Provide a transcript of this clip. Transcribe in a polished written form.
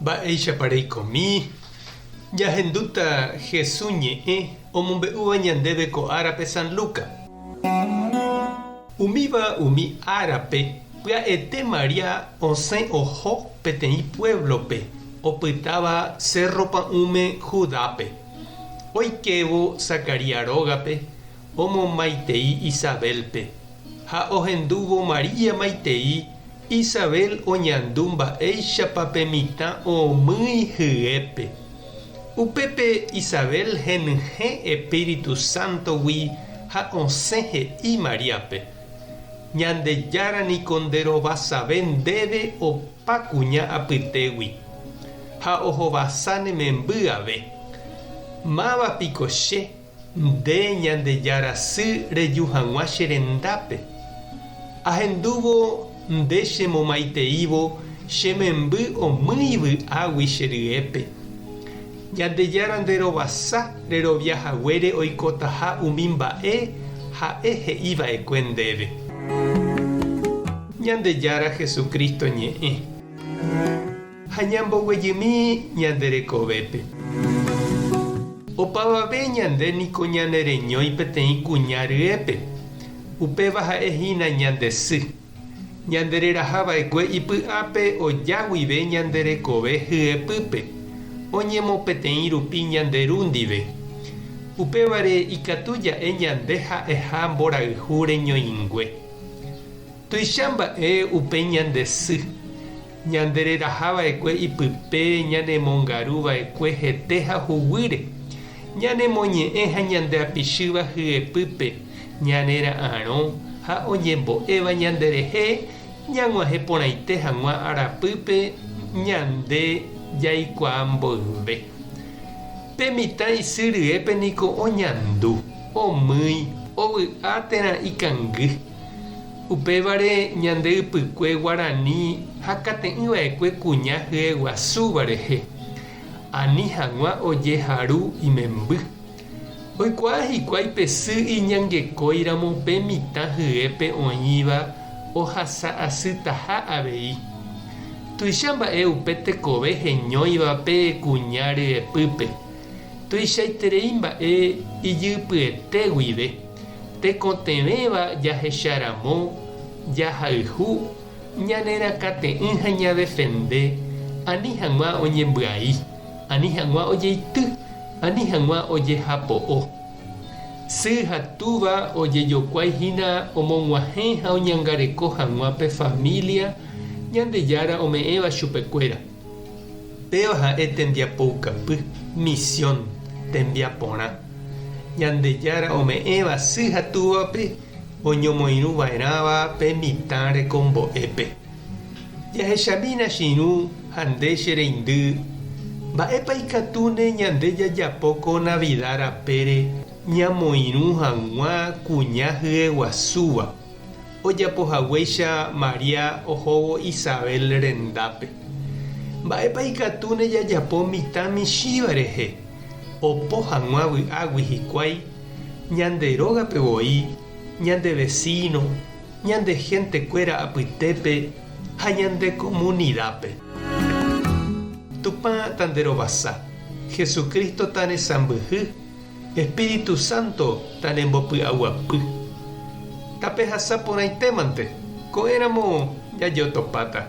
Mba'éichaparei komi, jahendúta Jesús ñe'ẽ omombe'úva ñandéve ko árape San Luca. Umíva umi árape pya'ete Maria osẽ oho peteĩ pueblope opytáva Cerro Pa'ũme Judápe. Oikevo Zacaria rógape omomaitei Isabelpe ha ohendúvo Maria maitei Isabel oñandu mba'éichapa pe mitã omýi hyépe. Upépe Isabel henyhẽ Espíritu Santogui ha osẽ he'i Mariápe. Ñandejára niko nderovasave ndéve opa kuña apytégui ha ohovasa nememby ave. Mávapiko che nde ñandejára sy reju hag̃ua che rendápe. Ahendúvo nde chemomaiteívo chememby omýivy águi che ryépe. Ñandejára nderovasa reroviahaguére oikotaha umi mba'e ha'e he'iva'ekue ndéve. Ñandejára Jesucristo ñe'ẽ ha ñamboguejymi ñanderekovépe. Opavave ñande niko ñanereñói peteĩ kuña ryépe. Upéva ha'ehína ñande sy. Ñandererahava'ekue ipy'ápe oja guive ñanderekove hyepýpe. Oñemopeteĩ rupi ñanderu ndive. Upévare ikatu ja'e ñande ha'eha mborayhu reñoĩngue. Tuicha mba'e upe ñande sy. Ñandererahava'ekue ipype ñanemongaruva'ekue hete ha huguýre. Ñanemoñe'ẽ ha ñandeapichyva hyepýpe ñanera'ãrõ ha oñembo'éva ñanderehe ñag̃uahẽ porãite hag̃ua arapýpe ñande jaikuaa mboyve. Pe mitã isy ryépe niko oñandu, omýi, ovy'a térã ikangy. Upévare ñande ypykue Guarani ha kate'ỹva'ekue kuña hyeguasúva rehe. Ani hag̃ua ojeharu imemby. Oikuaa hikuái pesy iñangekóiramo pe mitã hyépe oĩva ohasa asytaha avei. Tuicha mba'e upe tekove heñóiva pe kuña ryepýpe. Tuichaiterei mba'e ijypyete guive. Tekotevẽva jahecharamo, jahayhu, ñanerakate'ỹ ha ñadefende, ani hag̃ua oñembyai, ani hag̃ua ojeity, ani hag̃ua ojehapo'o. Sy ha túva ojejokuaihína omog̃uahẽ ha oñangareko hag̃ua pe familia Ñandejára ome'ẽva chupekuéra. Péva ha'e tembiapoukapy, misión tembiaporã. Ñandejára ome'ẽva sy ha túvape oñomoirũva'erãva pe mitã rekombo'épe. Jahechamína chiru ha nde che reindy. Mba'épa ikatu ne ñande jajapóko Navidad rapére ñamoirũ hag̃ua kuña hyeguasúva. Ojapohaguéicha Maria ohóvo Isabel rendápe. Mba'épa ikatu ne jajapo mitã michíva rehe. Opo hag̃ua vy'águi hikuái ñande rógapevoi, ñande vecino, ñande gentekuéra apytépe ha ñande comunidápe. Tupã tanderovasa, Jesucristo tanesãmbyhy, Espíritu Santo tanembopy'aguapy. Tapehasa porãitémante, ko'ẽramo jajotopáta.